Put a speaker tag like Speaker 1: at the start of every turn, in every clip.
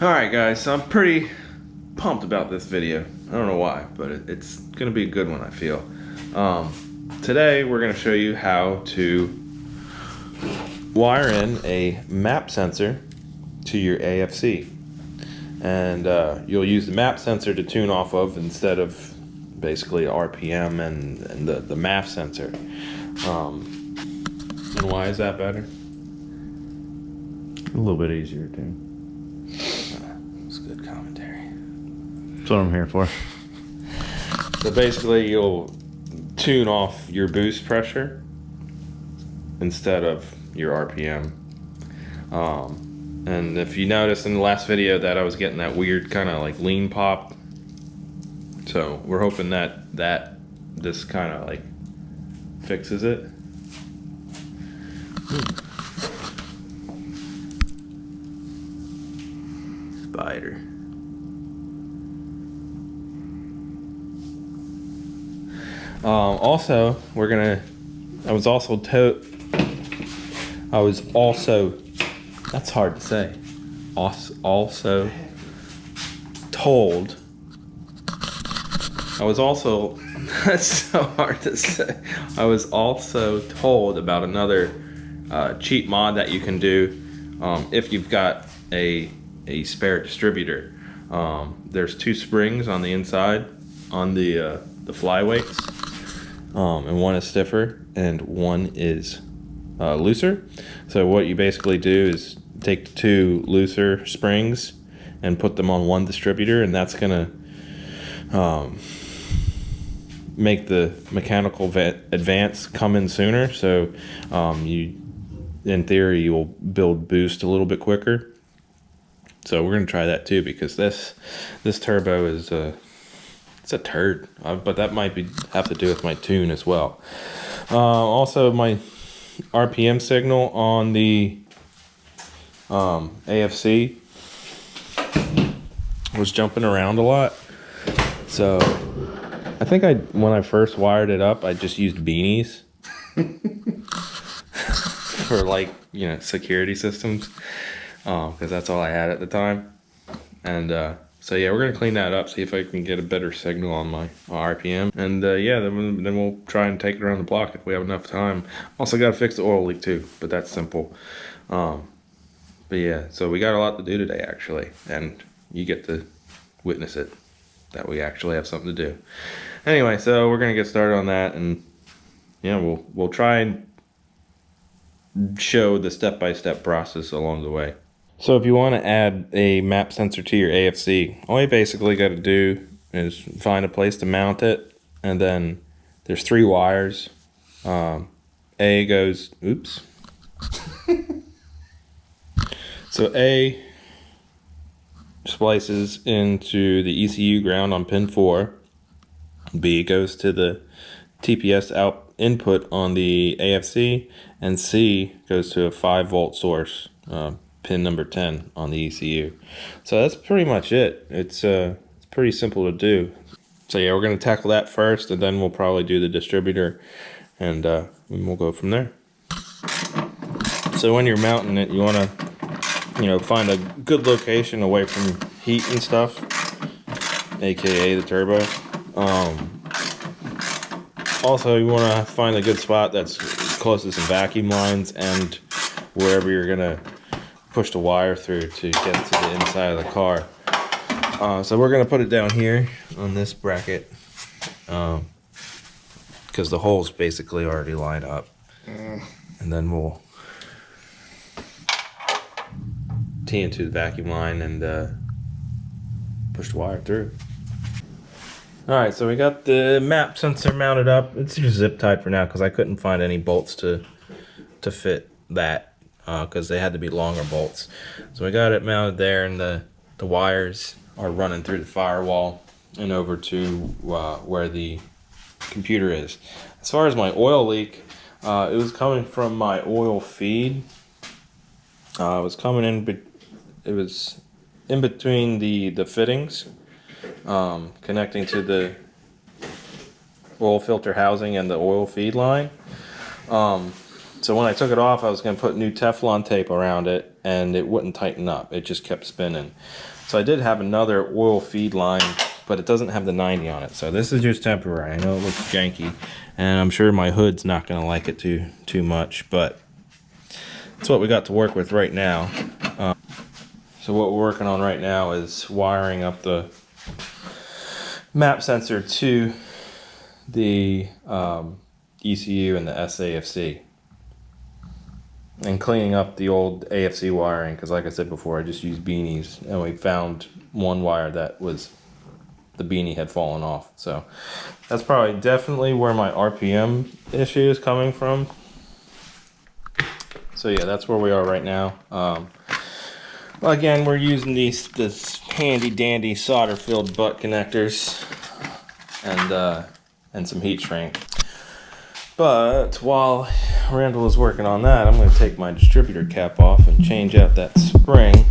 Speaker 1: Alright guys, so I'm pretty pumped about this video. I don't know why, but it's gonna be a good one, I feel. Today we're gonna show you how to wire in a map sensor to your AFC. And you'll use the map sensor to tune off of instead of basically RPM and the maf sensor. And why is that better?
Speaker 2: A little bit easier too.
Speaker 1: It's good commentary.
Speaker 2: That's what I'm here for.
Speaker 1: So basically you'll tune off your boost pressure instead of your RPM. And if you noticed in the last video that I was getting that weird kind of like lean pop, so we're hoping that this kind of like fixes it. Spider. Also, I was also that's hard to say. Also told. That's so hard to say. I was also told about another cheap mod that you can do if you've got a spare distributor. There's two springs on the inside on the flyweights, and one is stiffer and one is looser. So what you basically do is take the two looser springs and put them on one distributor, and that's gonna make the mechanical advance come in sooner. So in theory you will build boost a little bit quicker. So we're gonna try that too, because this turbo is it's a turd, but that might have to do with my tune as well. Also, my RPM signal on the AFC was jumping around a lot. So I think when I first wired it up, I just used beanies for, like, you know, security systems, because that's all I had at the time. And so yeah, we're gonna clean that up, see if I can get a better signal on my RPM, and yeah, then we'll try and take it around the block if we have enough time. Also got to fix the oil leak too, but that's simple. But yeah, so we got a lot to do today actually, and you get to witness it, that we actually have something to do. Anyway, so we're gonna get started on that, and yeah, we'll try and show the step-by-step process along the way. So if you want to add a map sensor to your AFC, all you basically got to do is find a place to mount it, and then there's 3 wires. A goes, oops. So A splices into the ECU ground on pin 4. B goes to the TPS input on the AFC, and C goes to a 5-volt source, pin number 10 on the ECU. So that's pretty much it. It's pretty simple to do. So yeah, we're going to tackle that first, and then we'll probably do the distributor, and we'll go from there. So when you're mounting it, you want to, you know, find a good location away from heat and stuff, aka the turbo. Also, you want to find a good spot that's close to some vacuum lines and wherever you're going to push the wire through to get to the inside of the car. So we're going to put it down here on this bracket, because the holes basically already line up. And then we'll tee into the vacuum line and push the wire through. Alright, so we got the map sensor mounted up. It's just zip tied for now because I couldn't find any bolts to fit that, because they had to be longer bolts. So we got it mounted there, and the wires are running through the firewall and over to where the computer is. As far as my oil leak, it was coming from my oil feed. It was coming in, it was in between the fittings, connecting to the oil filter housing and the oil feed line. So So when I took it off, I was going to put new Teflon tape around it, and it wouldn't tighten up. It just kept spinning. So I did have another oil feed line, but it doesn't have the 90 on it. So this is just temporary. I know it looks janky, and I'm sure my hood's not going to like it too much, but it's what we got to work with right now. So what we're working on right now is wiring up the map sensor to the ECU and the S-AFC, and cleaning up the old AFC wiring, because like I said before, I just used beanies, and we found one wire that was, the beanie had fallen off. So that's probably definitely where my RPM issue is coming from. So yeah, that's where we are right now. Again, we're using this handy dandy solder filled butt connectors and some heat shrink. But while Randall is working on that, I'm going to take my distributor cap off and change out that spring.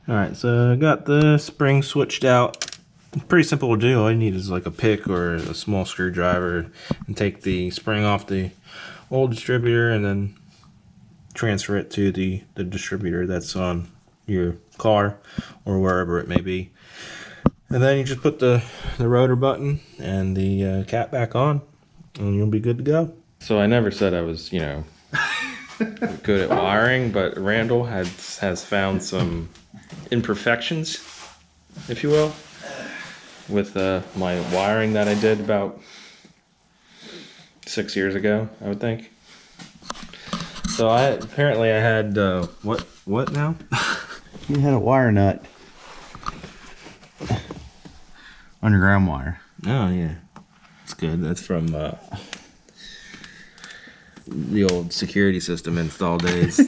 Speaker 1: Alright, so I got the spring switched out. Pretty simple to do. All you need is like a pick or a small screwdriver and take the spring off the old distributor and then transfer it to the distributor that's on your car or wherever it may be. And then you just put the rotor button and the cap back on and you'll be good to go. So I never said I was, you know, good at wiring, but Randall has found some imperfections, if you will, with my wiring that I did about 6 years ago, I would think. So apparently I had what now?
Speaker 2: You had a wire nut on your ground wire.
Speaker 1: Oh yeah, that's good. That's from the old security system install days.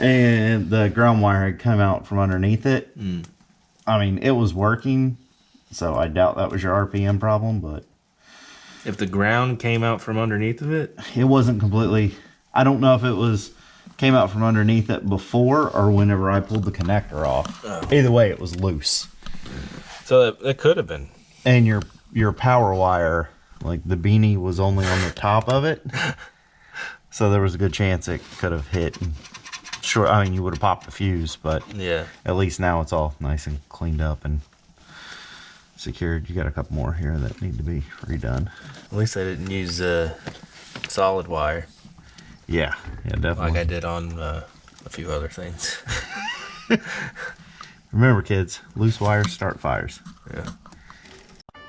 Speaker 2: And the ground wire had come out from underneath it. I mean, it was working, so I doubt that was your RPM problem, but
Speaker 1: If the ground came out from underneath of it?
Speaker 2: it wasn't completely, I don't know if it came out from underneath it before or whenever I pulled the connector off.
Speaker 1: Oh.
Speaker 2: Either way, it was loose.
Speaker 1: So that could have been.
Speaker 2: And your power wire, like the beanie was only on the top of it. So there was a good chance it could have hit. And sure, I mean, you would have popped the fuse, but
Speaker 1: Yeah.
Speaker 2: at least now it's all nice and cleaned up and secured. You got a couple more here that need to be redone.
Speaker 1: At least I didn't use solid wire
Speaker 2: Yeah, definitely.
Speaker 1: like I did on a few other things.
Speaker 2: Remember, kids, loose wires start fires.
Speaker 1: Yeah.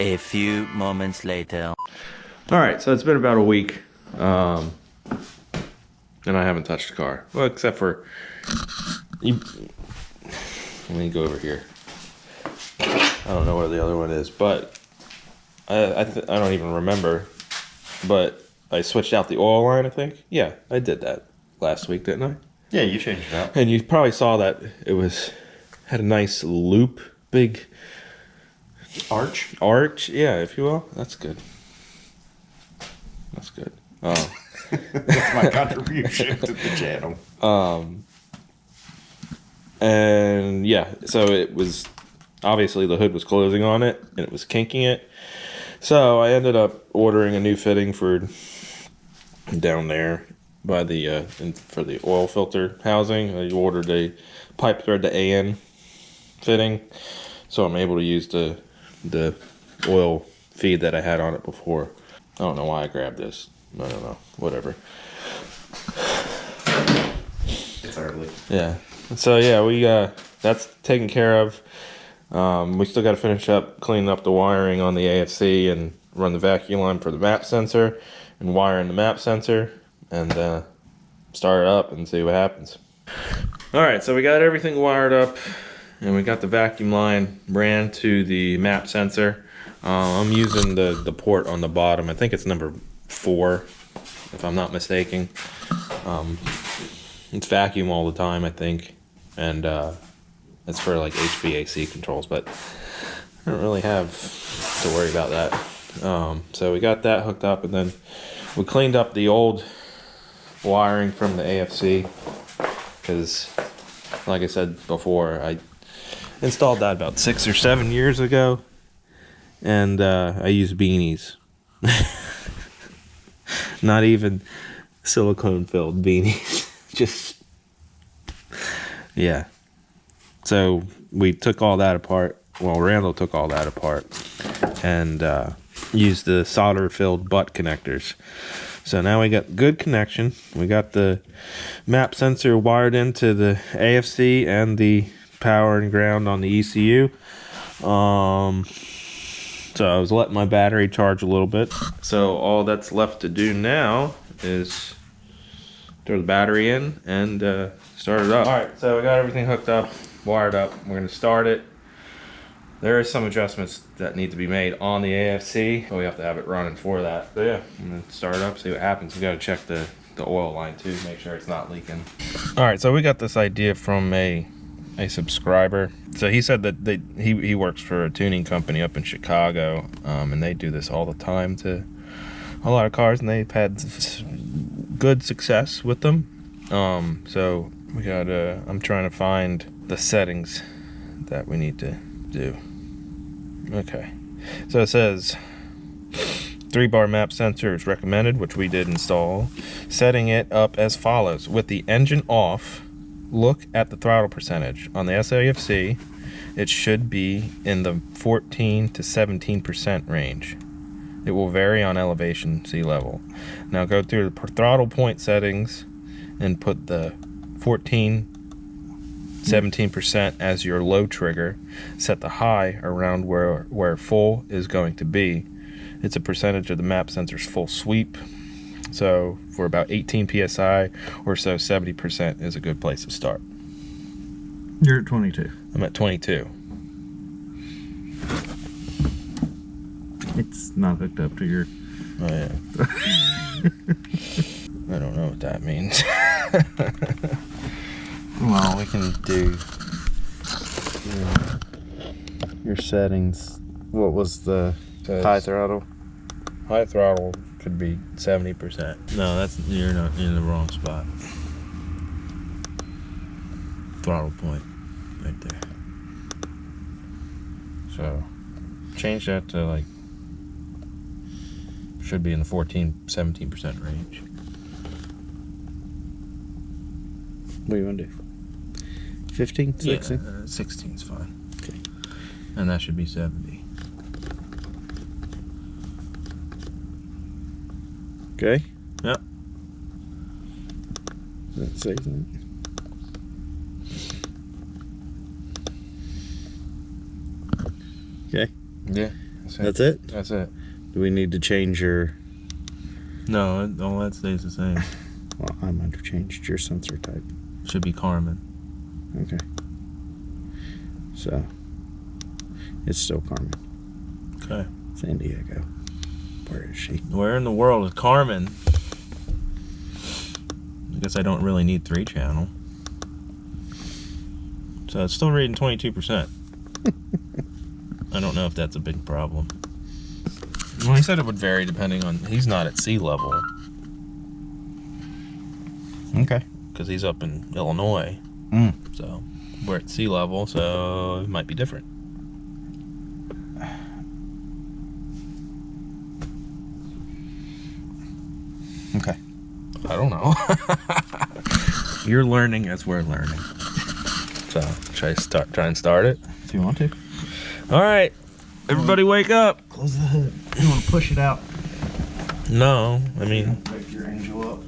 Speaker 3: A few moments later.
Speaker 1: All right, so it's been about a week, and I haven't touched the car. Well, except for let me go over here. I don't know where the other one is, but I don't even remember. But I switched out the oil line, I think. Yeah, I did that last week, didn't I?
Speaker 2: Yeah, you changed it out.
Speaker 1: And you probably saw that it had a nice loop, big arch, yeah, if you will. That's good. That's good.
Speaker 2: That's my contribution to the channel.
Speaker 1: And yeah, so it was obviously the hood was closing on it and it was kinking it. So I ended up ordering a new fitting for down there by the for the oil filter housing. I ordered a pipe thread to AN fitting, so I'm able to use the oil feed that I had on it before. I don't know why I grabbed this. I don't know. Whatever.
Speaker 2: It's early.
Speaker 1: Yeah. So yeah, we that's taken care of. We still got to finish up cleaning up the wiring on the AFC and run the vacuum line for the map sensor and wire in the map sensor and start it up and see what happens. All right, so we got everything wired up and we got the vacuum line ran to the map sensor. I'm using the port on the bottom. I think it's number 4, if I'm not mistaken. It's vacuum all the time, I think, and it's for like HVAC controls, but I don't really have to worry about that. So we got that hooked up, and then we cleaned up the old wiring from the AFC, because like I said before, I installed that about 6 or 7 years ago, and I use beanies. Not even silicone filled beanies. Just, yeah. So we took all that apart. Well, Randall took all that apart and used the solder filled butt connectors. So now we got good connection. We got the map sensor wired into the AFC and the power and ground on the ECU. So I was letting my battery charge a little bit. So all that's left to do now is throw the battery in and start it up. All right, so we got everything hooked up, wired up. We're gonna start it. There are some adjustments that need to be made on the AFC, but we have to have it running for that. So yeah, I'm gonna start it up, see what happens. We gotta check the oil line too, make sure it's not leaking. All right, so we got this idea from a subscriber. So he said that he works for a tuning company up in Chicago, and they do this all the time to a lot of cars, and they've had good success with them. So we got I'm trying to find the settings that we need to do. Okay, so it says 3-bar map sensor is recommended, which we did install. Setting it up as follows: with the engine off, look at the throttle percentage. On the S-AFC, it should be in the 14 to 17% range. It will vary on elevation, sea level. Now go through the throttle point settings and put the 17% as your low trigger. Set the high around where full is going to be. It's a percentage of the map sensor's full sweep. So for about 18 psi or so, 70% is a good place to start.
Speaker 2: You're at 22.
Speaker 1: I'm at 22.
Speaker 2: It's not hooked up to your...
Speaker 1: Oh yeah. I don't know what that means.
Speaker 2: Well, we can do your settings. What was the high throttle?
Speaker 1: High throttle could be 70%. No, that's, you're not in the wrong spot. Throttle point right there. So change that to like, should be in the 14-17% range.
Speaker 2: What do you want to do? 15? 16?
Speaker 1: Yeah, 16 is fine.
Speaker 2: Okay.
Speaker 1: And that should be 70.
Speaker 2: Okay.
Speaker 1: Yep.
Speaker 2: Does that say that? Okay.
Speaker 1: Yeah.
Speaker 2: That's it?
Speaker 1: That's it.
Speaker 2: Do we need to change your...
Speaker 1: No, all that stays the same.
Speaker 2: Well, I might have changed your sensor type.
Speaker 1: Should be Carmen.
Speaker 2: Okay. So, it's still Carmen.
Speaker 1: Okay.
Speaker 2: San Diego. Where is she?
Speaker 1: Where in the world is Carmen? I guess I don't really need 3-channel. So it's still reading 22%. I don't know if that's a big problem. Well, he said it would vary depending on... He's not at sea level.
Speaker 2: Okay.
Speaker 1: Because he's up in Illinois. So we're at sea level, so it might be different.
Speaker 2: Okay.
Speaker 1: I don't know. You're learning as we're learning. So should I try and start it?
Speaker 2: If you want to.
Speaker 1: All right, everybody wake up.
Speaker 2: Close the hood. You want to push it out?
Speaker 1: No, I mean...
Speaker 2: Wake your angel up.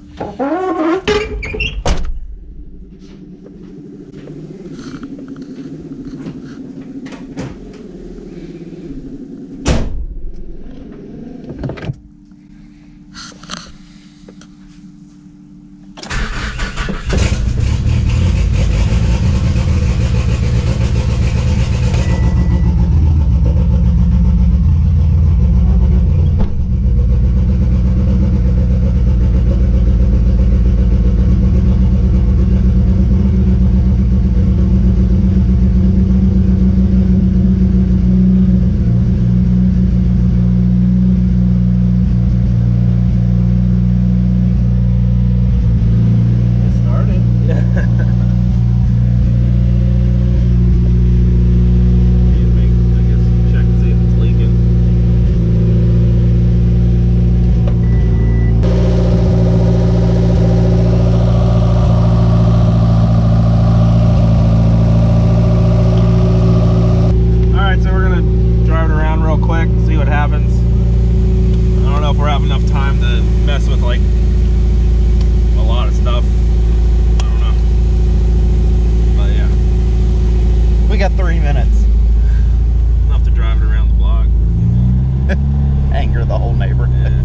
Speaker 1: happens. I don't know if we'll have enough time to mess with like a lot of stuff. I don't know. But yeah.
Speaker 2: We got 3 minutes.
Speaker 1: Enough to drive it around the block.
Speaker 2: Anger the whole neighborhood.
Speaker 1: Yeah.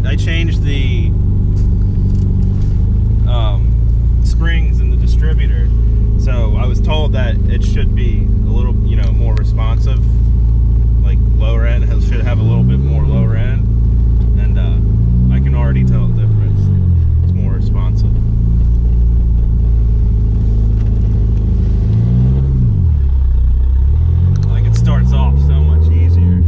Speaker 1: I changed the springs in the distributor, so I was told that it should be a little, more responsive, like lower end. It should have a little bit more lower end, and I can already tell the difference. It's more responsive. Like it starts off so much easier.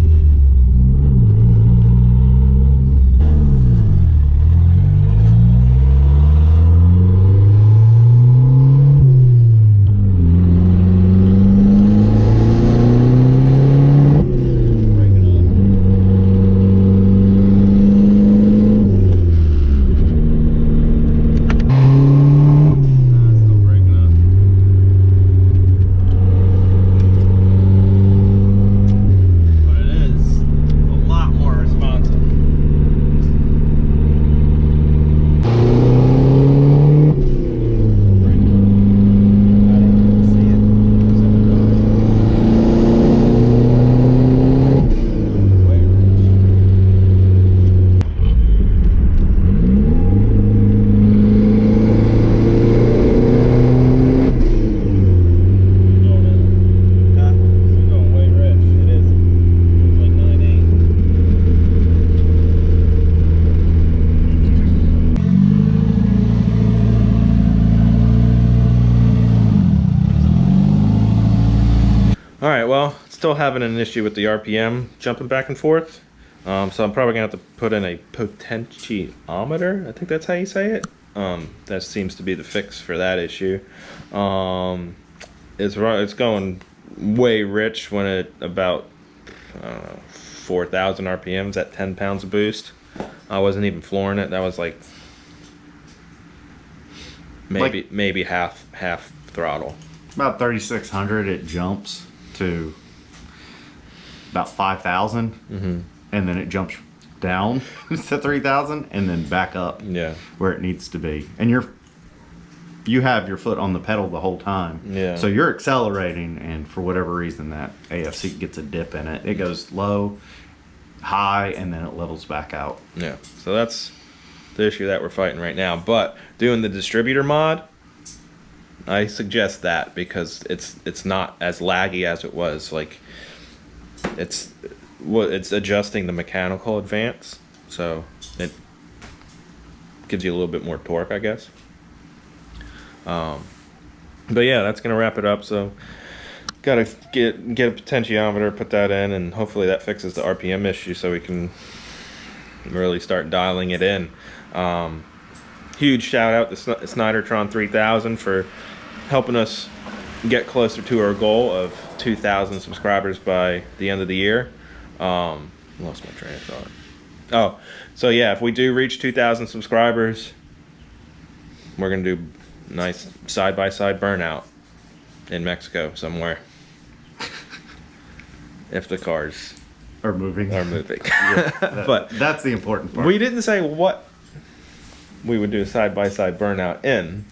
Speaker 1: Alright, well, still having an issue with the RPM jumping back and forth. So I'm probably going to have to put in a potentiometer. I think that's how you say it. That seems to be the fix for that issue. It's going way rich when it about 4,000 RPMs at 10 pounds of boost. I wasn't even flooring it. That was like maybe half throttle.
Speaker 2: About 3,600 it jumps to about 5,000, and then it jumps down to 3,000 and then back up where it needs to be. And you have your foot on the pedal the whole time.
Speaker 1: Yeah.
Speaker 2: So you're accelerating, and for whatever reason that AFC gets a dip in it. It goes low, high, and then it levels back out.
Speaker 1: Yeah. So that's the issue that we're fighting right now. But doing the distributor mod, I suggest that because it's not as laggy as it was. Like it's adjusting the mechanical advance, so it gives you a little bit more torque, I guess. But yeah, that's gonna wrap it up. So gotta get a potentiometer, put that in, and hopefully that fixes the RPM issue, so we can really start dialing it in. Huge shout out to SniderTron 3000 for helping us get closer to our goal of 2,000 subscribers by the end of the year. Lost my train of thought. Oh, so yeah, if we do reach 2,000 subscribers, we're gonna do a nice side-by-side burnout in Mexico somewhere. If the cars
Speaker 2: Are moving.
Speaker 1: But
Speaker 2: that's the important part.
Speaker 1: we didn't say what we would do a side-by-side burnout in.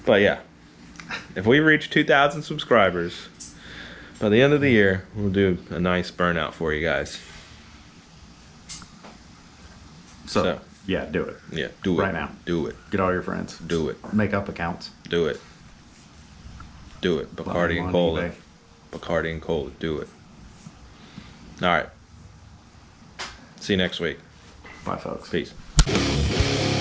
Speaker 1: But yeah, if we reach 2,000 subscribers by the end of the year, we'll do a nice burnout for you guys.
Speaker 2: So yeah, do it.
Speaker 1: Yeah, do it.
Speaker 2: Right now.
Speaker 1: Do it.
Speaker 2: Get all your friends.
Speaker 1: Do it.
Speaker 2: Make up accounts.
Speaker 1: Do it. Do it. Bacardi and
Speaker 2: on
Speaker 1: Cola.
Speaker 2: eBay.
Speaker 1: Bacardi and Cola. Do it. All right. See you next week.
Speaker 2: Bye, folks.
Speaker 1: Peace.